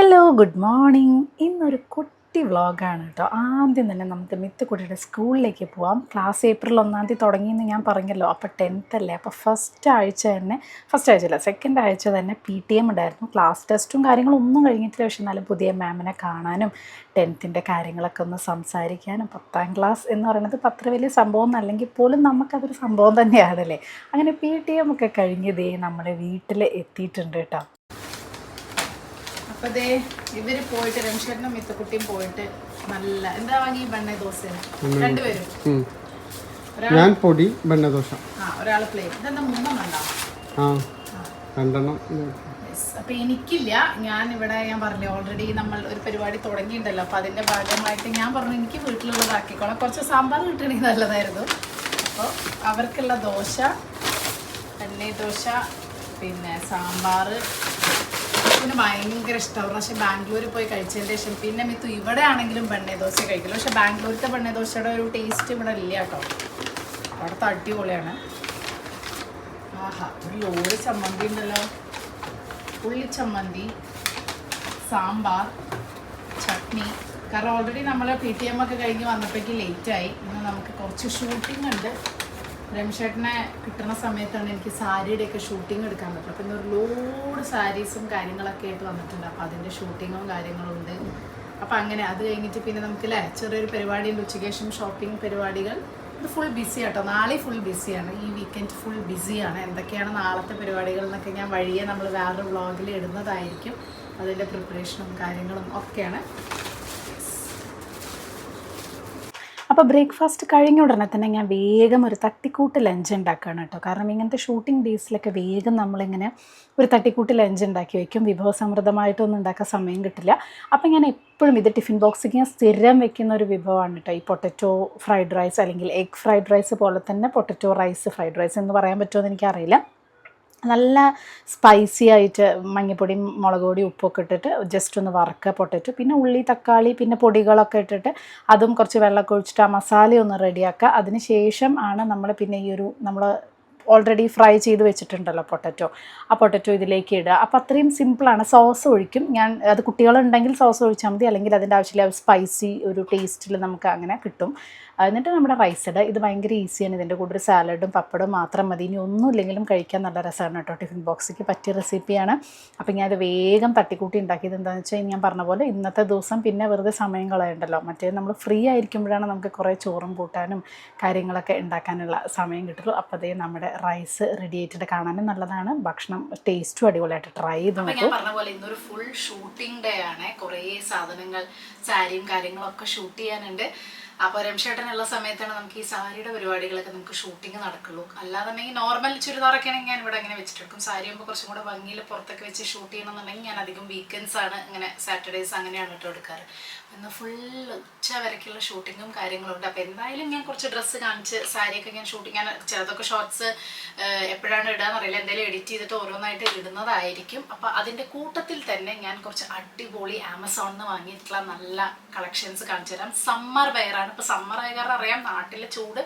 Hello good morning. ഇന്നൊരു കുട്ടി വ്ളോഗാണ് കേട്ടോ. ആദ്യം തന്നെ നമുക്ക് മിത്തുക്കുട്ടിയുടെ സ്കൂളിലേക്ക് പോവാം. ക്ലാസ് ഏപ്രിൽ 1 തുടങ്ങിയെന്ന് ഞാൻ പറഞ്ഞല്ലോ. അപ്പോൾ 10th അല്ലേ, അപ്പോൾ ഫസ്റ്റ് ആഴ്ചയല്ല, സെക്കൻഡ് ആഴ്ച തന്നെ PTM ഉണ്ടായിരുന്നു. ക്ലാസ് ടെസ്റ്റും കാര്യങ്ങളും ഒന്നും കഴിഞ്ഞിട്ടില്ല. പക്ഷെ എന്നാലും പുതിയ മാമിനെ കാണാനും 10th കാര്യങ്ങളൊക്കെ ഒന്ന് സംസാരിക്കാനും 10ാം ക്ലാസ് എന്ന് പറയുന്നത് അത്ര വലിയ സംഭവം എന്നല്ലെങ്കിൽ പോലും നമുക്കതൊരു സംഭവം തന്നെയാണല്ലേ. അങ്ങനെ PTM ഒക്കെ കഴിഞ്ഞതേ നമ്മുടെ വീട്ടിൽ എത്തിയിട്ടുണ്ട് കേട്ടോ. അപ്പോൾ ഇവര് പോയിട്ട് രംഷേട്ടനും മിത്തുക്കുട്ടിയും പോയിട്ട് നല്ല എന്താ വാങ്ങി ബണ്ണ ദോശ രണ്ടുപേരും. ഞാൻ പൊടി ബണ്ണ ദോശ, ഒരാൾ പ്ലേറ്റ്. ഇതെന്താ 3 രണ്ടെണ്ണം. അപ്പോൾ എനിക്കില്ല. ഞാൻ പറഞ്ഞു ഓൾറെഡി നമ്മൾ ഒരു പരിപാടി തുടങ്ങിയിട്ടുണ്ടല്ലോ. അപ്പോൾ അതിൻ്റെ ഭാഗമായിട്ട് ഞാൻ പറഞ്ഞു എനിക്ക് വീട്ടിലുള്ളതാക്കിക്കോളാം, കുറച്ച് സാമ്പാർ കിട്ടണമെങ്കിൽ നല്ലതായിരുന്നു. അപ്പോൾ അവർക്കുള്ള ദോശ, എണ്ണ ദോശ, പിന്നെ സാമ്പാർ പിന്നെ ഭയങ്കര ഇഷ്ടമാണ്. പക്ഷേ ബാംഗ്ലൂർ പോയി കഴിച്ചതിന് ശേഷം പിന്നെ മിത്തു ഇവിടെ ആണെങ്കിലും ബണ്ണ ദോശ കഴിക്കില്ല. പക്ഷേ ബാംഗ്ലൂരിലത്തെ ബണ്ണ ദോശയുടെ ഒരു ടേസ്റ്റ് ഇവിടെ ഇല്ല കേട്ടോ. അവിടുത്തെ അടിപൊളിയാണ്. ആഹാ, ഒരു ലോറി ചമ്മന്തി ഉണ്ടല്ലോ, ഉള്ളി ചമ്മന്തി, സാമ്പാർ, ചട്നി. കാരണം ഓൾറെഡി നമ്മൾ PTM ഒക്കെ കഴിഞ്ഞ് വന്നപ്പോഴേക്ക് ലേറ്റായി. ഇന്ന് നമുക്ക് കുറച്ച് ഷൂട്ടിംഗ് ഉണ്ട്. രംഷേട്ടനെ കിട്ടുന്ന സമയത്താണ് എനിക്ക് സാരിയുടെയൊക്കെ ഷൂട്ടിംഗ് എടുക്കാൻ പറ്റും. അപ്പോൾ ഇന്നൊരു ലോഡ് സാരീസും കാര്യങ്ങളൊക്കെ ആയിട്ട് വന്നിട്ടുണ്ട്. അപ്പോൾ അതിൻ്റെ ഷൂട്ടിങ്ങും കാര്യങ്ങളും ഉണ്ട്. അപ്പോൾ അങ്ങനെ അത് കഴിഞ്ഞിട്ട് പിന്നെ നമുക്കല്ലേ ചെറിയൊരു പരിപാടിയുണ്ട്, ഉച്ചയ്ക്ക് ശേഷം ഷോപ്പിംഗ് പരിപാടികൾ. ഇത് ഫുൾ ബിസി ആട്ടോ. നാളെ ഫുൾ ബിസിയാണ്, ഈ വീക്കെൻഡ് ഫുൾ ബിസിയാണ്. എന്തൊക്കെയാണ് നാളത്തെ പരിപാടികൾ എന്നൊക്കെ ഞാൻ വഴിയെ നമ്മൾ വേറൊരു വ്ളോഗിൽ ഇടുന്നതായിരിക്കും. അതിൻ്റെ പ്രിപ്പറേഷനും കാര്യങ്ങളും ഒക്കെയാണ്. അപ്പോൾ ബ്രേക്ക്ഫാസ്റ്റ് കഴിഞ്ഞ ഉടനെ തന്നെ ഞാൻ വേഗം ഒരു തട്ടിക്കൂട്ട് ലഞ്ച് ഉണ്ടാക്കുകയാണ് കേട്ടോ. കാരണം ഇങ്ങനത്തെ ഷൂട്ടിംഗ് ഡേയ്സിലൊക്കെ വേഗം നമ്മളിങ്ങനെ ഒരു തട്ടിക്കൂട്ട് ലഞ്ച് ഉണ്ടാക്കി വയ്ക്കും. വിഭവസമൃദ്ധമായിട്ടൊന്നും ഉണ്ടാക്കാൻ സമയം കിട്ടില്ല. അപ്പോൾ ഞാൻ എപ്പോഴും ഇത് ടിഫിൻ ബോക്സിൽ ഞാൻ സ്ഥിരം വെക്കുന്ന ഒരു വിഭവമാണ് കേട്ടോ. ഈ പൊട്ടറ്റോ ഫ്രൈഡ് റൈസ് അല്ലെങ്കിൽ എഗ് ഫ്രൈഡ് റൈസ് പോലെ തന്നെ പൊട്ടറ്റോ റൈസ് ഫ്രൈഡ് റൈസ് എന്ന് പറയാൻ പറ്റുമോ എന്ന് എനിക്കറിയില്ല. നല്ല സ്പൈസി ആയിട്ട് മഞ്ഞൾപ്പൊടിയും മുളക് പൊടി ഉപ്പൊക്കെ ഇട്ടിട്ട് ജസ്റ്റ് ഒന്ന് വറുക്കുക പൊട്ടറ്റോ, പിന്നെ ഉള്ളി തക്കാളി പിന്നെ പൊടികളൊക്കെ ഇട്ടിട്ട് അതും കുറച്ച് വെള്ളമൊക്കെ ഒഴിച്ചിട്ട് ആ മസാലയൊന്ന് റെഡിയാക്കുക. അതിന് ശേഷം ആണ് നമ്മൾ പിന്നെ നമ്മൾ ഓൾറെഡി ഫ്രൈ ചെയ്ത് വെച്ചിട്ടുണ്ടല്ലോ പൊട്ടറ്റോ, ആ പൊട്ടറ്റോ ഇതിലേക്ക് ഇടുക. അപ്പോൾ അത്രയും സിമ്പിളാണ്. സോസ് ഒഴിക്കും ഞാൻ, അത് കുട്ടികളുണ്ടെങ്കിൽ സോസ് ഒഴിച്ചാൽ മതി, അല്ലെങ്കിൽ അതിൻ്റെ ആവശ്യമില്ല. സ്പൈസി ഒരു ടേസ്റ്റിൽ നമുക്ക് അങ്ങനെ കിട്ടും. എന്നിട്ട് നമ്മുടെ റൈസ് ഇടുക. ഇത് ഭയങ്കര ഈസിയാണ്. ഇതിൻ്റെ കൂടെ ഒരു സാലഡും പപ്പടവും മാത്രം മതി. ഇനി ഒന്നും ഇല്ലെങ്കിലും കഴിക്കാൻ നല്ല രസമാണ് കേട്ടോ. ടിഫിൻ ബോക്സിക്ക് പറ്റിയ റെസിപ്പിയാണ്. അപ്പോൾ ഞാനത് വേഗം തട്ടിക്കൂട്ടി ഉണ്ടാക്കിയത് എന്താണെന്ന് വെച്ചാൽ ഞാൻ പറഞ്ഞ പോലെ ഇന്നത്തെ ദിവസം പിന്നെ വെറുതെ സമയം കളയണ്ടല്ലോ. മറ്റേ നമ്മൾ ഫ്രീ ആയിരിക്കുമ്പോഴാണ് നമുക്ക് കുറേ ചോറും കൂട്ടാനും കാര്യങ്ങളൊക്കെ ഉണ്ടാക്കാനുള്ള സമയം കിട്ടുള്ളൂ. അപ്പോൾ അതേ നമ്മുടെ റൈസ് റെഡി ആയിട്ട് കാണാനും നല്ലതാണ്, ഭക്ഷണം ടേസ്റ്റും അടിപൊളിയായിട്ട് ട്രൈ ചെയ്ത് നോക്കും. ഞാൻ പറഞ്ഞ പോലെ ഇന്നൊരു ഫുൾ ഷൂട്ടിംഗ് ഡേ ആണ്. കുറേ സാധനങ്ങൾ സാരിയും കാര്യങ്ങളൊക്കെ ഷൂട്ട് ചെയ്യാനുണ്ട്. അപ്പോൾ രംഷേട്ടനുള്ള സമയത്താണ് നമുക്ക് ഈ സാരിയുടെ പരിപാടികളൊക്കെ നമുക്ക് ഷൂട്ടിംഗ് നടക്കുള്ളൂ. അല്ലാന്നുണ്ടെങ്കിൽ നോർമൽ ചുരിദാറൊക്കെ ആണെങ്കിൽ ഞാൻ ഇവിടെ അങ്ങനെ വെച്ചിട്ടെടുക്കും. സാരി ആകുമ്പോൾ കുറച്ചും കൂടെ ഭംഗിയിൽ പുറത്തൊക്കെ വെച്ച് ഷൂട്ട് ചെയ്യണമെന്നുണ്ടെങ്കിൽ ഞാൻ അധികം വീക്കെൻഡ്സ് ആണ്, അങ്ങനെ സാറ്റർഡേയ്സ് അങ്ങനെയാണ് കേട്ടോ എടുക്കാറ്. ഇന്ന് ഫുൾ ഉച്ച വരയ്ക്കുള്ള ഷൂട്ടിങ്ങും കാര്യങ്ങളും ഉണ്ട്. അപ്പോൾ എന്തായാലും ഞാൻ കുറച്ച് ഡ്രസ്സ് കാണിച്ച് സാരിയൊക്കെ ഞാൻ ഷൂട്ടിങ്, ഞാൻ ചിലതൊക്കെ ഷോർട്സ് എപ്പോഴാണ് ഇടാന്നറിയില്ല, എന്തായാലും എഡിറ്റ് ചെയ്തിട്ട് ഓരോന്നായിട്ട് ഇടുന്നതായിരിക്കും. അപ്പോൾ അതിൻ്റെ കൂട്ടത്തിൽ തന്നെ ഞാൻ കുറച്ച് അടിപൊളി ആമസോണിൽ നിന്ന് വാങ്ങിയിട്ടുള്ള നല്ല കളക്ഷൻസ് കാണിച്ചു തരാം. സമ്മർ വെയറാണ്. ഇപ്പോൾ സമ്മർ ആയ കാരണം അറിയാം നാട്ടിലെ ചൂട്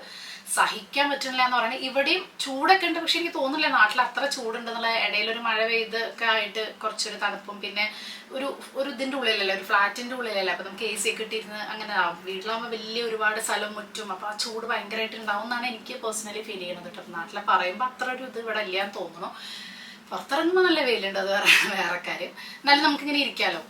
സഹിക്കാൻ പറ്റുന്നില്ല എന്ന് പറയുന്നത്. ഇവിടെയും ചൂടൊക്കെ ഉണ്ട്, പക്ഷെ എനിക്ക് തോന്നുന്നില്ല നാട്ടിൽ അത്ര ചൂടുണ്ടെന്നുള്ള. ഇടയിലൊരു മഴ പെയ്തൊക്കെ ആയിട്ട് കുറച്ചൊരു തണുപ്പും പിന്നെ ഒരു ഇതിൻ്റെ ഉള്ളിലല്ല, ഒരു ഫ്ലാറ്റിൻ്റെ ഉള്ളിലല്ല. അപ്പോൾ നമുക്ക് AC ഒക്കെ ഇട്ടിരുന്ന് അങ്ങനെ ആവും. വീട്ടിലാകുമ്പോൾ വലിയ ഒരുപാട് സ്ഥലം മുറ്റും, അപ്പോൾ ആ ചൂട് ഭയങ്കരമായിട്ട് ഉണ്ടാവും എന്നാണ് എനിക്ക് പേഴ്സണലി ഫീൽ ചെയ്യുന്നത് കേട്ടോ. നാട്ടിലെ പറയുമ്പോൾ അത്ര ഒരു ഇത് ഇവിടെ ഇല്ല എന്ന് തോന്നുന്നു. പുറത്തിറങ്ങുമ്പോൾ നല്ല വെയിലുണ്ട്, അത് വേറെ കാര്യം. എന്നാലും നമുക്കിങ്ങനെ ഇരിക്കാമല്ലോ.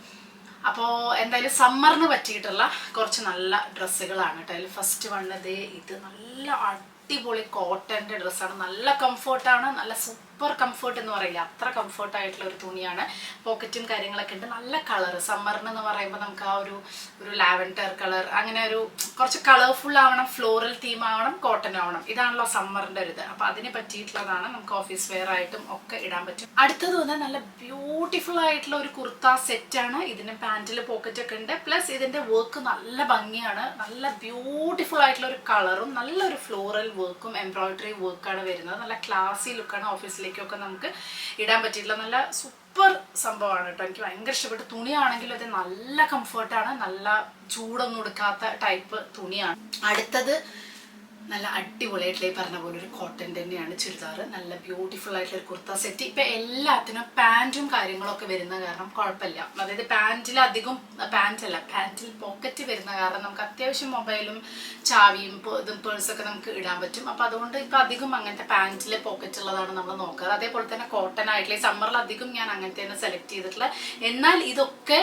അപ്പോൾ എന്തായാലും സമ്മറിന് പറ്റിയിട്ടുള്ള കുറച്ച് നല്ല ഡ്രസ്സുകളാണ് കേട്ടോ. അതിൽ ഫസ്റ്റ് വന്നത് ഇത് നല്ല അടിപൊളി കോട്ടൻ്റെ ഡ്രസ്സാണ്. നല്ല കംഫർട്ടാണ്, നല്ല സൂപ്പർ കംഫർട്ട് എന്ന് പറയില്ല, അത്ര കംഫർട്ടായിട്ടുള്ള ഒരു തുണിയാണ്. പോക്കറ്റും കാര്യങ്ങളൊക്കെ ഉണ്ട്. നല്ല കളർ സമ്മറിന് എന്ന് പറയുമ്പോൾ നമുക്ക് ആ ഒരു ലാവൻഡർ കളർ, അങ്ങനെ ഒരു കുറച്ച് കളർഫുൾ ആവണം, ഫ്ലോറൽ തീം ആവണം, കോട്ടൺ ആവണം. ഇതാണല്ലോ സമ്മറിൻ്റെ ഒരു ഇത്. അപ്പോൾ അതിന് പറ്റിയിട്ടുള്ളതാണ്. നമുക്ക് ഓഫീസ് വെയർ ആയിട്ടും ഒക്കെ ഇടാൻ പറ്റും. അടുത്തത് വന്നാൽ നല്ല ബ്യൂട്ടിഫുൾ ആയിട്ടുള്ള ഒരു കുർത്ത സെറ്റാണ്. ഇതിന് പാൻറ്റിൽ പോക്കറ്റൊക്കെ ഉണ്ട്, പ്ലസ് ഇതിൻ്റെ വർക്ക് നല്ല ഭംഗിയാണ്. നല്ല ബ്യൂട്ടിഫുൾ ആയിട്ടുള്ള ഒരു കളറും നല്ലൊരു ഫ്ലോറൽ വർക്കും എംബ്രോയിഡറി വർക്കാണ് വരുന്നത്. നല്ല ക്ലാസി ലുക്കാണ്. ഓഫീസിലേക്കൊക്കെ നമുക്ക് ഇടാൻ പറ്റിയിട്ടുള്ള നല്ല സൂപ്പർ സംഭവമാണ് കേട്ടോ. എനിക്ക് ഭയങ്കര ഇഷ്ടപ്പെട്ടു. തുണിയാണെങ്കിലും അത് നല്ല കംഫർട്ടാണ്, നല്ല ചൂടൊന്നും എടുക്കാത്ത ടൈപ്പ് തുണിയാണ്. അടുത്തത് നല്ല അടിപൊളിയായിട്ടുള്ള ഈ പറഞ്ഞ പോലെ ഒരു കോട്ടൺ തന്നെയാണ് ചുരിദാർ. നല്ല ബ്യൂട്ടിഫുൾ ആയിട്ടുള്ള ഒരു കുർത്ത സെറ്റ്. ഇപ്പം എല്ലാത്തിനും പാൻറ്റും കാര്യങ്ങളൊക്കെ വരുന്ന കാരണം കുഴപ്പമില്ല. അതായത് പാൻറ്റിലധികം പാൻറ്റിൽ പോക്കറ്റ് വരുന്ന കാരണം നമുക്ക് അത്യാവശ്യം മൊബൈലും ചാവിയും ഇതും പേഴ്സൊക്കെ നമുക്ക് ഇടാൻ പറ്റും. അപ്പം അതുകൊണ്ട് ഇപ്പം അധികം അങ്ങനത്തെ പാൻറ്റിൽ പോക്കറ്റ് ഉള്ളതാണ് നമ്മൾ നോക്കാറ്. അതേപോലെ തന്നെ കോട്ടൺ ആയിട്ടുള്ള ഈ സമ്മറിൽ അധികം ഞാൻ അങ്ങനത്തെ സെലക്ട് ചെയ്തിട്ടുള്ള. എന്നാൽ ഇതൊക്കെ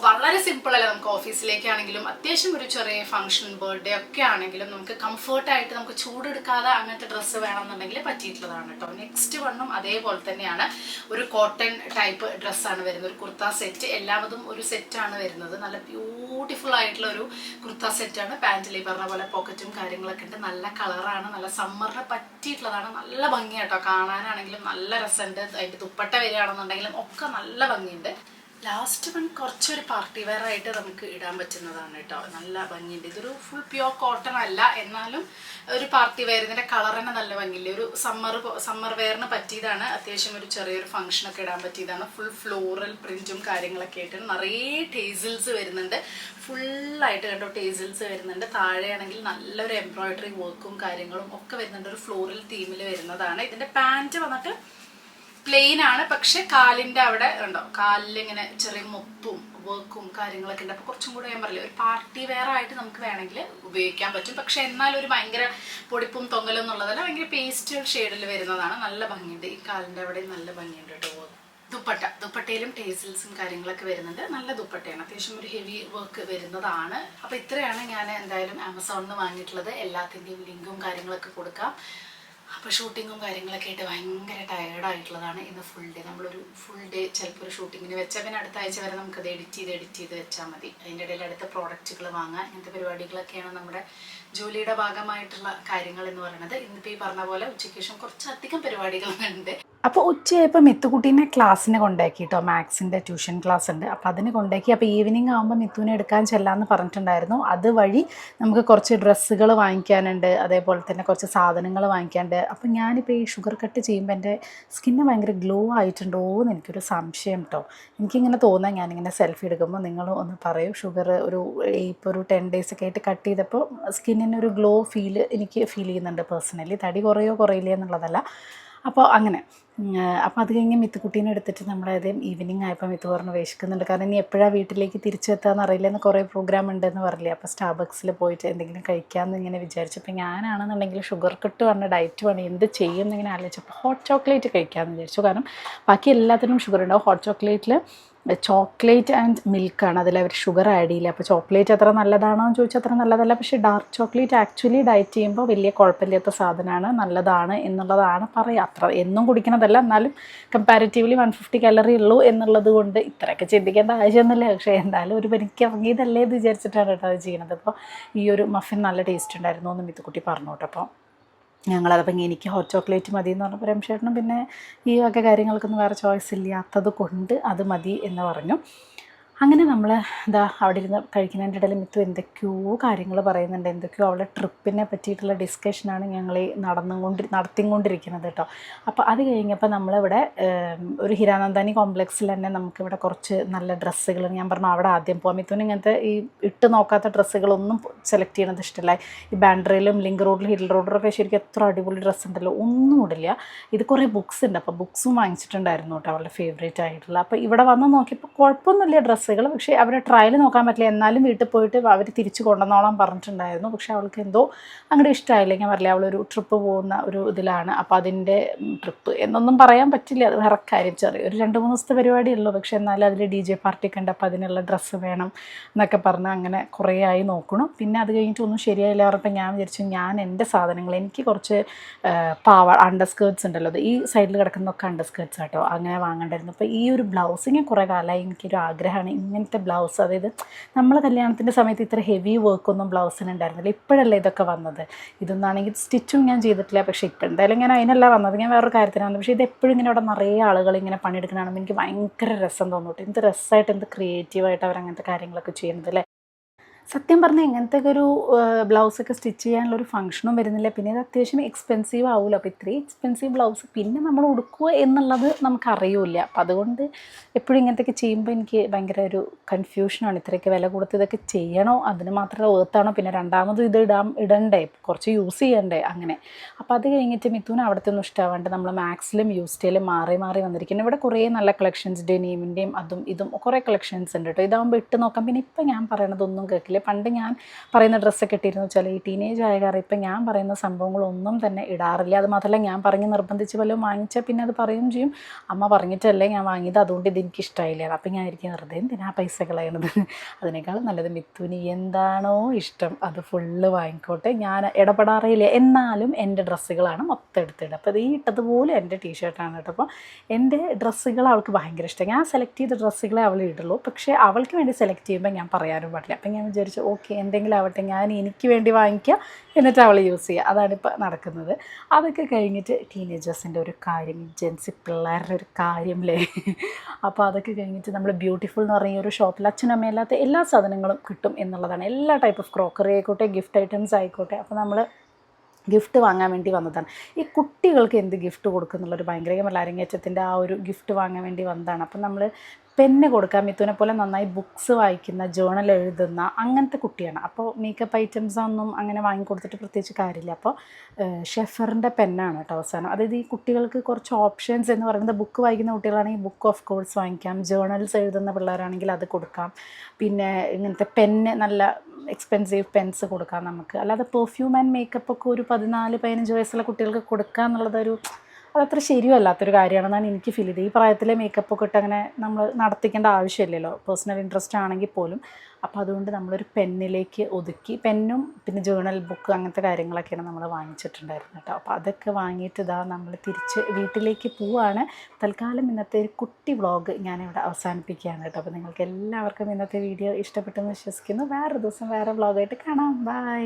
വളരെ സിമ്പിൾ അല്ല. നമുക്ക് ഓഫീസിലേക്കാണെങ്കിലും അത്യാവശ്യം ഒരു ചെറിയ ഫംഗ്ഷൻ ബർത്ത്ഡേ ഒക്കെ ആണെങ്കിലും നമുക്ക് കംഫർട്ടായിട്ട് നമുക്ക് ചൂടെടുക്കാതെ അങ്ങനത്തെ ഡ്രസ്സ് വേണമെന്നുണ്ടെങ്കിൽ പറ്റിയിട്ടുള്ളതാണ് കേട്ടോ. നെക്സ്റ്റ് വണ്ണും അതേപോലെ തന്നെയാണ്. ഒരു കോട്ടൺ ടൈപ്പ് ഡ്രസ്സാണ് വരുന്നത്. ഒരു കുർത്ത സെറ്റ്. എല്ലാവരും ഒരു സെറ്റാണ് വരുന്നത്. നല്ല ബ്യൂട്ടിഫുൾ ആയിട്ടുള്ള ഒരു കുർത്ത സെറ്റാണ്. പാൻറ്റിൽ ഈ പറഞ്ഞ പോലെ പോക്കറ്റും കാര്യങ്ങളൊക്കെ ഉണ്ട്. നല്ല കളറാണ്. നല്ല സമ്മറിന് പറ്റിയിട്ടുള്ളതാണ്. നല്ല ഭംഗിയാട്ടോ കാണാനാണെങ്കിലും നല്ല രസമുണ്ട്. അതിൻ്റെ ദുപ്പട്ട വരികയാണെന്നുണ്ടെങ്കിലും ഒക്കെ നല്ല ഭംഗിയുണ്ട്. ലാസ്റ്റ് വൺ കുറച്ചൊരു പാർട്ടി വെയർ ആയിട്ട് നമുക്ക് ഇടാൻ പറ്റുന്നതാണ് കേട്ടോ. നല്ല ഭംഗിയുണ്ട്. ഇതൊരു ഫുൾ പ്യുവർ കോട്ടൺ അല്ല, എന്നാലും ഒരു പാർട്ടി വെയർ. ഇതിൻ്റെ കളർ തന്നെ നല്ല ഭംഗിയില്ല. ഒരു സമ്മർ വെയറിന് പറ്റിയതാണ്. അത്യാവശ്യം ഒരു ചെറിയൊരു ഫംഗ്ഷനൊക്കെ ഇടാൻ പറ്റിയതാണ്. ഫുൾ ഫ്ലോറൽ പ്രിന്റും കാര്യങ്ങളൊക്കെ ആയിട്ട് നിറയെ ടേസിൽസ് വരുന്നുണ്ട്. ഫുള്ളായിട്ട് കണ്ടോ ടേസിൽസ് വരുന്നുണ്ട്. താഴെയാണെങ്കിൽ നല്ലൊരു എംബ്രോയിഡറി വർക്കും കാര്യങ്ങളും ഒക്കെ വരുന്നുണ്ട്. ഒരു ഫ്ലോറൽ തീമിൽ വരുന്നതാണ്. ഇതിൻ്റെ പാൻറ്റ് വന്നിട്ട് പ്ലെയിൻ ആണ്. പക്ഷെ കാലിൻ്റെ അവിടെ ഉണ്ടോ, കാലിൽ ഇങ്ങനെ ചെറിയ മുപ്പും വർക്കും കാര്യങ്ങളൊക്കെ ഉണ്ട്. അപ്പോൾ കുറച്ചും കൂടെ ഞാൻ പറയില്ല, ഒരു പാർട്ടി വെയർ ആയിട്ട് നമുക്ക് വേണമെങ്കിൽ ഉപയോഗിക്കാൻ പറ്റും. പക്ഷെ എന്നാലും ഒരു ഭയങ്കര പൊടിപ്പും തൊങ്ങലും എന്നുള്ളതല്ല, ഭയങ്കര പേസ്റ്റൽ ഷെയ്ഡിൽ വരുന്നതാണ്. നല്ല ഭംഗിയുണ്ട്. ഈ കാലിൻ്റെ അവിടെ നല്ല ഭംഗിയുണ്ട് കേട്ടോ. ദുപ്പട്ടയിലും ടേസിൽസും കാര്യങ്ങളൊക്കെ വരുന്നുണ്ട്. നല്ല ദുപ്പട്ടയാണ്. അത്യാവശ്യം ഒരു ഹെവി വർക്ക് വരുന്നതാണ്. അപ്പോൾ ഇത്രയാണ് ഞാൻ എന്തായാലും ആമസോണിൽ നിന്ന് വാങ്ങിയിട്ടുള്ളത്. എല്ലാത്തിൻ്റെയും ലിങ്കും കാര്യങ്ങളൊക്കെ കൊടുക്കാം. അപ്പോൾ ഷൂട്ടിങ്ങും കാര്യങ്ങളൊക്കെ ആയിട്ട് ഭയങ്കര ടയേർഡായിട്ടുള്ളതാണ് ഇന്ന് ഫുൾ ഡേ. നമ്മളൊരു ഫുൾ ഡേ ചിലപ്പോൾ ഒരു ഷൂട്ടിങ്ങിന് വെച്ചാൽ പിന്നെ അടുത്ത ആഴ്ച വരെ നമുക്കത് എഡിറ്റ് ചെയ്ത് വെച്ചാൽ മതി. അതിൻ്റെ ഇടയിൽ അടുത്ത പ്രോഡക്റ്റുകൾ വാങ്ങാൻ, ഇങ്ങനത്തെ പരിപാടികളൊക്കെയാണ് നമ്മുടെ ജോലിയുടെ ഭാഗമായിട്ടുള്ള കാര്യങ്ങൾ എന്ന് പറയുന്നത്. ഇന്നിപ്പോൾ ഈ പറഞ്ഞ പോലെ ഉച്ചയ്ക്ക് ശേഷം കുറച്ചധികം പരിപാടികളുണ്ട്. അപ്പോൾ ഉച്ചയായപ്പോൾ മിത്തുകുട്ടീനെ ക്ലാസ്സിന് കൊണ്ടാക്കി കേട്ടോ. മാത്സിൻ്റെ ട്യൂഷൻ ക്ലാസ് ഉണ്ട്. അപ്പോൾ അതിന് കൊണ്ടാക്കി. അപ്പോൾ ഈവനിങ് ആകുമ്പോൾ മിത്തുവിനെ എടുക്കാൻ ചെല്ലാമെന്ന് പറഞ്ഞിട്ടുണ്ടായിരുന്നു. അതുവഴി നമുക്ക് കുറച്ച് ഡ്രസ്സുകൾ വാങ്ങിക്കാനുണ്ട്, അതേപോലെ തന്നെ കുറച്ച് സാധനങ്ങൾ വാങ്ങിക്കാനുണ്ട്. അപ്പോൾ ഞാനിപ്പോൾ ഈ ഷുഗർ കട്ട് ചെയ്യുമ്പോൾ എൻ്റെ സ്കിന്ന് ഭയങ്കര ഗ്ലോ ആയിട്ടുണ്ടോ എന്ന് എനിക്കൊരു സംശയം കേട്ടോ. എനിക്കിങ്ങനെ തോന്നാം. ഞാനിങ്ങനെ സെൽഫി എടുക്കുമ്പോൾ നിങ്ങൾ ഒന്ന് പറയൂ. ഷുഗർ ഇപ്പോൾ ഒരു 10 days ഒക്കെ ആയിട്ട് കട്ട് ചെയ്തപ്പോൾ സ്കിന്നിനൊരു ഗ്ലോ എനിക്ക് ഫീൽ ചെയ്യുന്നുണ്ട് പേഴ്സണലി. തടി കുറയില്ല എന്നുള്ളതല്ല. അപ്പോൾ അങ്ങനെ അപ്പോൾ അത് കഴിഞ്ഞ് മിത്തുക്കുട്ടീനെ എടുത്തിട്ട് നമ്മളത് ഈവനിങ് ആയപ്പോൾ മിത്തു പറഞ്ഞ് വേശിക്കുന്നുണ്ട്. കാരണം ഇനി എപ്പോഴാണ് വീട്ടിലേക്ക് തിരിച്ചെത്താന്ന് അറിയില്ലെന്ന് കുറേ പ്രോഗ്രാം ഉണ്ടെന്ന് പറഞ്ഞില്ലേ. അപ്പോൾ സ്റ്റാർബക്സിൽ പോയിട്ട് എന്തെങ്കിലും കഴിക്കാമെന്ന് ഇങ്ങനെ വിചാരിച്ചപ്പോൾ ഞാനാണെന്നുണ്ടെങ്കിൽ ഷുഗർ കട്ട് പറഞ്ഞ ഡയറ്റ് വേണം എന്ത് ചെയ്യും എന്നിങ്ങനെ ആലോചിച്ചപ്പോൾ ഹോട്ട് ചോക്ലേറ്റ് കഴിക്കാമെന്ന് വിചാരിച്ചു. കാരണം ബാക്കി എല്ലാത്തിനും ഷുഗർ ഉണ്ടാവും. ഹോട്ട് ചോക്ലേറ്റിൽ ചോക്ലേറ്റ് ആൻഡ് മിൽക്കാണ്, അതിലവർ ഷുഗർ ആഡ് ചെയ്യില്ല. അപ്പോൾ ചോക്ലേറ്റ് അത്ര നല്ലതാണോ എന്ന് ചോദിച്ചാൽ അത്ര നല്ലതല്ല. പക്ഷേ ഡാർക്ക് ചോക്ലേറ്റ് ആക്ച്വലി ഡയറ്റ് ചെയ്യുമ്പോൾ വലിയ കുഴപ്പമില്ലാത്ത സാധനമാണ്, നല്ലതാണ് എന്നുള്ളതാണ് പറയുക. അത്ര എന്നും കുടിക്കണതല്ല, എന്നാലും കമ്പാരിറ്റീവ്ലി 150 calorie ഉള്ളൂ എന്നുള്ളത് കൊണ്ട് ഇത്രയൊക്കെ ചിന്തിക്കേണ്ട ആവശ്യമൊന്നുമില്ല. പക്ഷേ എന്തായാലും ഒരു പനിക്ക് ഇറങ്ങിയതല്ലേ എന്ന് വിചാരിച്ചിട്ടാണ് കേട്ടോ അത് ചെയ്യുന്നത്. അപ്പോൾ ഈ ഒരു മഫിൻ നല്ല ടേസ്റ്റ് ഉണ്ടായിരുന്നു എന്ന് മിത്തുക്കുട്ടി പറഞ്ഞു കേട്ടോ. അപ്പോൾ ഞങ്ങളതപ്പം എനിക്ക് ഹോട്ട് ചോക്ലേറ്റ് മതി എന്ന് പറഞ്ഞപ്പോൾ രമേശേട്ടനും പിന്നെ ഈ വക കാര്യങ്ങൾക്കൊന്നും വേറെ ചോയ്സ് ഇല്ലാത്തത് കൊണ്ട് അത് മതി എന്ന് പറഞ്ഞു. അങ്ങനെ നമ്മൾ അവിടെ ഇരുന്ന് കഴിക്കുന്നതിൻ്റെ ഇടയിൽ മിത്തു എന്തൊക്കെയോ കാര്യങ്ങൾ പറയുന്നുണ്ട്. എന്തൊക്കെയോ അവളുടെ ട്രിപ്പിനെ പറ്റിയിട്ടുള്ള ഡിസ്കഷനാണ് ഞങ്ങൾ നടത്തിക്കൊണ്ടിരിക്കുന്നത് കേട്ടോ. അപ്പോൾ അത് കഴിഞ്ഞപ്പോൾ നമ്മളിവിടെ ഒരു ഹിരാനന്ദാനി കോംപ്ലക്സിൽ തന്നെ നമുക്കിവിടെ കുറച്ച് നല്ല ഡ്രസ്സുകൾ, ഞാൻ പറഞ്ഞു അവിടെ ആദ്യം പോകാം. മിത്തുവിന് ഇങ്ങനത്തെ ഈ ഇട്ട് നോക്കാത്ത ഡ്രസ്സുകളൊന്നും സെലക്ട് ചെയ്യണത് ഇഷ്ടമല്ല. ഈ ബാൻഡ്രയിലും ലിങ്ക് റോഡിലും ഹിൽ റോഡിലൊക്കെ ശരിക്കും എത്ര അടിപൊളി ഡ്രസ്സ് ഉണ്ടല്ലോ, ഒന്നും ഇടില്ല. ഇത് കുറേ ബുക്സ് ഉണ്ട്. അപ്പോൾ ബുക്സും വാങ്ങിച്ചിട്ടുണ്ടായിരുന്നു കേട്ടോ അവളുടെ ഫേവറേറ്റ് ആയിട്ടുള്ള. അപ്പോൾ ഇവിടെ വന്ന് നോക്കിയപ്പോൾ കുഴപ്പമൊന്നുമില്ല ഡ്രസ്സ്. പക്ഷേ അവരെ ട്രയൽ നോക്കാൻ പറ്റില്ല. എന്നാലും വീട്ടിൽ പോയിട്ട് അവർ തിരിച്ച് കൊണ്ടുവന്നോളാൻ പറഞ്ഞിട്ടുണ്ടായിരുന്നു. പക്ഷേ അവൾക്ക് എന്തോ അങ്ങോട്ട് ഇഷ്ടമായില്ല. ഞാൻ പറഞ്ഞില്ല, അവളൊരു ട്രിപ്പ് പോകുന്ന ഒരു ഇതിലാണ്. അപ്പോൾ അതിൻ്റെ ട്രിപ്പ് എന്നൊന്നും പറയാൻ പറ്റില്ല, അത് വേറെ കാര്യം. ചെറിയൊരു 2-3 ദിവസത്തെ പരിപാടിയുള്ളൂ. പക്ഷേ എന്നാലും അതിൽ DJ പാർട്ടിയൊക്കെ ഉണ്ട്. അപ്പോൾ അതിനുള്ള ഡ്രസ്സ് വേണം എന്നൊക്കെ പറഞ്ഞ് അങ്ങനെ കുറേ ആയി നോക്കണം. പിന്നെ അത് കഴിഞ്ഞിട്ടൊന്നും ശരിയായില്ല പറഞ്ഞപ്പോൾ ഞാൻ വിചാരിച്ചു ഞാൻ എൻ്റെ സാധനങ്ങൾ, എനിക്ക് കുറച്ച് അണ്ടർ സ്കേർട്ട്സ് ഉണ്ടല്ലോ, അത് ഈ സൈഡിൽ കിടക്കുന്നതൊക്കെ അണ്ടർ സ്കേർട്ട്സ് ആട്ടോ, അങ്ങനെ വാങ്ങേണ്ടായിരുന്നു. അപ്പോൾ ഈ ഒരു ബ്ലൗസിങ് കുറേ കാലമായി എനിക്കൊരു ആഗ്രഹമാണ് ഇങ്ങനത്തെ ബ്ലൗസ്. അതായത് നമ്മൾ കല്യാണത്തിൻ്റെ സമയത്ത് ഇത്ര ഹെവി വർക്കൊന്നും ബ്ലൗസിന് ഉണ്ടായിരുന്നില്ല. ഇപ്പോഴല്ലേ ഇതൊക്കെ വന്നത്. ഇതൊന്നാണെങ്കിൽ സ്റ്റിച്ചും ഞാൻ ചെയ്തിട്ടില്ല. പക്ഷേ ഇപ്പോൾ എന്തായാലും ഞാൻ അതിനല്ല വന്നത്, ഞാൻ വേറൊരു കാര്യത്തിനാണ്. പക്ഷേ ഇത് എപ്പോഴും ഇങ്ങനെ അവിടെ നിറയെ ആളുകൾ ഇങ്ങനെ പണിയെടുക്കണമെന്ന് എനിക്ക് ഭയങ്കര രസം തോന്നിട്ട്. എന്ത് രസമായിട്ട്, എന്ത് ക്രിയേറ്റീവായിട്ട് അവരങ്ങനത്തെ കാര്യങ്ങളൊക്കെ ചെയ്യുന്നത് അല്ലേ. സത്യം പറഞ്ഞാൽ ഇങ്ങനത്തെ ഒരു ബ്ലൗസൊക്കെ സ്റ്റിച്ച് ചെയ്യാനുള്ളൊരു ഫംഗ്ഷനും വരുന്നില്ല. പിന്നെ ഇത് അത്യാവശ്യം എക്സ്പെൻസീവ് ആവുമല്ലോ. അപ്പോൾ ഇത്രയും എക്സ്പെൻസീവ് ബ്ലൗസ് പിന്നെ നമ്മൾ ഉടുക്കുക എന്നുള്ളത് നമുക്കറിയില്ല. അപ്പം അതുകൊണ്ട് എപ്പോഴും ഇങ്ങനത്തെയൊക്കെ ചെയ്യുമ്പോൾ എനിക്ക് ഭയങ്കര ഒരു കൺഫ്യൂഷനാണ്. ഇത്രയൊക്കെ വില കൊടുത്ത് ഇതൊക്കെ ചെയ്യണോ, അതിന് മാത്രമേ വേർത്താണോ, പിന്നെ രണ്ടാമതും ഇത് ഇടണ്ടേ, കുറച്ച് യൂസ് ചെയ്യണ്ടേ അങ്ങനെ. അപ്പോൾ അത് കഴിഞ്ഞിട്ട് മിഥുന് അവിടുത്തെ ഒന്നും ഇഷ്ടമാവാണ്ട് നമ്മൾ മാക്സിലും യൂസ്റ്റേലും മാറി മാറി വന്നിരിക്കുന്നത്. ഇവിടെ കുറേ നല്ല കളക്ഷൻസ് ഡെനീമിൻ്റെയും അതും ഇതും കുറേ കളക്ഷൻസ് ഉണ്ട് കേട്ടോ. ഇതാകുമ്പോൾ ഇട്ട് നോക്കാം. പിന്നെ ഇപ്പം ഞാൻ പറയണതൊന്നും കേൾക്കില്ല. പണ്ട് ഞാൻ പറയുന്ന ഡ്രസ്സൊക്കെ ഇട്ടിരുന്നു വെച്ചാൽ ഈ ടീനേജ് ആയ കാരണം ഇപ്പം ഞാൻ പറയുന്ന സംഭവങ്ങളൊന്നും തന്നെ ഇടാറില്ല. അത് മാത്രമല്ല ഞാൻ പറഞ്ഞ് നിർബന്ധിച്ച് വല്ലതും വാങ്ങിച്ചാൽ പിന്നെ അത് പറയുകയും ചെയ്യും, അമ്മ പറഞ്ഞിട്ടല്ലേ ഞാൻ വാങ്ങിയത്, അതുകൊണ്ട് ഇതെനിക്ക് ഇഷ്ടമായില്ല. അപ്പം ഞാൻ ഇരിക്കും വെറുതെ എന്തിനാ പൈസ കളയണത്, അതിനേക്കാളും നല്ലത് മിഥുന് എന്താണോ ഇഷ്ടം അത് ഫുള്ള് വാങ്ങിക്കോട്ടെ, ഞാൻ ഇടപെടാറില്ല. എന്നാലും എൻ്റെ ഡ്രസ്സുകളാണ് മൊത്തം എടുത്തിടുക. അപ്പോൾ ഇത് ഈ ഇട്ടതുപോലെ എൻ്റെ ടീഷർട്ടാണ് കേട്ടോ. അപ്പോൾ എൻ്റെ ഡ്രസ്സുകൾ അവൾക്ക് ഭയങ്കര ഇഷ്ടം. ഞാൻ സെലക്ട് ചെയ്ത ഡ്രസ്സുകളെ അവൾ ഇടുള്ളൂ. പക്ഷേ അവൾക്ക് വേണ്ടി സെലക്ട് ചെയ്യുമ്പോൾ ഞാൻ പറയാനും പാടില്ല. അപ്പം ഞാൻ വിചാരിച്ചു ഓക്കെ എന്തെങ്കിലും ആവട്ടെ, ഞാൻ എനിക്ക് വേണ്ടി വാങ്ങിക്കുക എന്നിട്ട് അവൾ യൂസ് ചെയ്യുക, അതാണിപ്പോൾ നടക്കുന്നത്. അതൊക്കെ കഴിഞ്ഞിട്ട് ടീനേജേഴ്സിൻ്റെ ഒരു കാര്യം, ജെൻസി പിള്ളേരുടെ ഒരു കാര്യമില്ലേ. അപ്പോൾ അതൊക്കെ കഴിഞ്ഞിട്ട് നമ്മൾ ബ്യൂട്ടിഫുൾ എന്ന് പറഞ്ഞ ഒരു ഷോപ്പിൽ അച്ഛനും അമ്മയില്ലാത്ത എല്ലാ സാധനങ്ങളും കിട്ടും എന്നുള്ളതാണ്. എല്ലാ ടൈപ്പ് ഓഫ് ക്രോക്കറി ആയിക്കോട്ടെ, ഗിഫ്റ്റ് ഐറ്റംസ് ആയിക്കോട്ടെ. അപ്പോൾ നമ്മൾ ഗിഫ്റ്റ് വാങ്ങാൻ വേണ്ടി വന്നതാണ്. ഈ കുട്ടികൾക്ക് എന്ത് ഗിഫ്റ്റ് കൊടുക്കും എന്നുള്ളൊരു ഭയങ്കര അരങ്ങേറ്റത്തിൻ്റെ ആ ഒരു ഗിഫ്റ്റ് വാങ്ങാൻ വേണ്ടി വന്നതാണ്. അപ്പം നമ്മൾ പെന്ന് കൊടുക്കാം. മിഥുനെ പോലെ നന്നായി ബുക്സ് വായിക്കുന്ന, ജേണൽ എഴുതുന്ന അങ്ങനത്തെ കുട്ടിയാണ്. അപ്പോൾ മേക്കപ്പ് ഐറ്റംസ് ഒന്നും അങ്ങനെ വാങ്ങിക്കൊടുത്തിട്ട് പ്രത്യേകിച്ച് കാര്യമില്ല. അപ്പോൾ ഷെഫറിൻ്റെ പെന്നാണ് കേട്ടോ അവസാനം. അതായത് ഈ കുട്ടികൾക്ക് കുറച്ച് ഓപ്ഷൻസ് എന്ന് പറയുന്നത്, ബുക്ക് വായിക്കുന്ന കുട്ടികളാണെങ്കിൽ ബുക്ക് ഓഫ് കോഴ്സ് വാങ്ങിക്കാം, ജേണൽസ് എഴുതുന്ന പിള്ളേരാണെങ്കിൽ അത് കൊടുക്കാം, പിന്നെ ഇങ്ങനത്തെ പെന്ന് നല്ല എക്സ്പെൻസീവ് പെൻസ് കൊടുക്കാം നമുക്ക്. അല്ലാതെ പെർഫ്യൂം ആൻഡ് മേക്കപ്പ് ഒക്കെ ഒരു 14-15 വയസ്സുള്ള കുട്ടികൾക്ക് കൊടുക്കുക എന്നുള്ളതൊരു അതത്ര ശരിയല്ലാത്തൊരു കാര്യമാണെന്നാണ് എനിക്ക് ഫീൽ ചെയ്തത്. ഈ പ്രായത്തിലെ മേക്കപ്പൊക്കെ ഇട്ട് അങ്ങനെ നമ്മൾ നടത്തിക്കേണ്ട ആവശ്യമില്ലല്ലോ, പേഴ്സണൽ ഇൻട്രസ്റ്റ് ആണെങ്കിൽ പോലും. അപ്പോൾ അതുകൊണ്ട് നമ്മളൊരു പെന്നിലേക്ക് ഒതുക്കി, പെന്നും പിന്നെ ജേണൽ ബുക്ക് അങ്ങനത്തെ കാര്യങ്ങളൊക്കെയാണ് നമ്മൾ വാങ്ങിച്ചിട്ടുണ്ടായിരുന്നത് കേട്ടോ. അപ്പോൾ അതൊക്കെ വാങ്ങിയിട്ട് ഇതാ നമ്മൾ തിരിച്ച് വീട്ടിലേക്ക് പോവുകയാണ്. തൽക്കാലം ഇന്നത്തെ ഒരു കുട്ടി വ്ളോഗ് ഞാനിവിടെ അവസാനിപ്പിക്കുകയാണ് കേട്ടോ. അപ്പോൾ നിങ്ങൾക്ക് എല്ലാവർക്കും ഇന്നത്തെ വീഡിയോ ഇഷ്ടപ്പെട്ടെന്ന് വിശ്വസിക്കുന്നു. വേറൊരു ദിവസം വേറെ വ്ളോഗായിട്ട് കാണാം. ബൈ.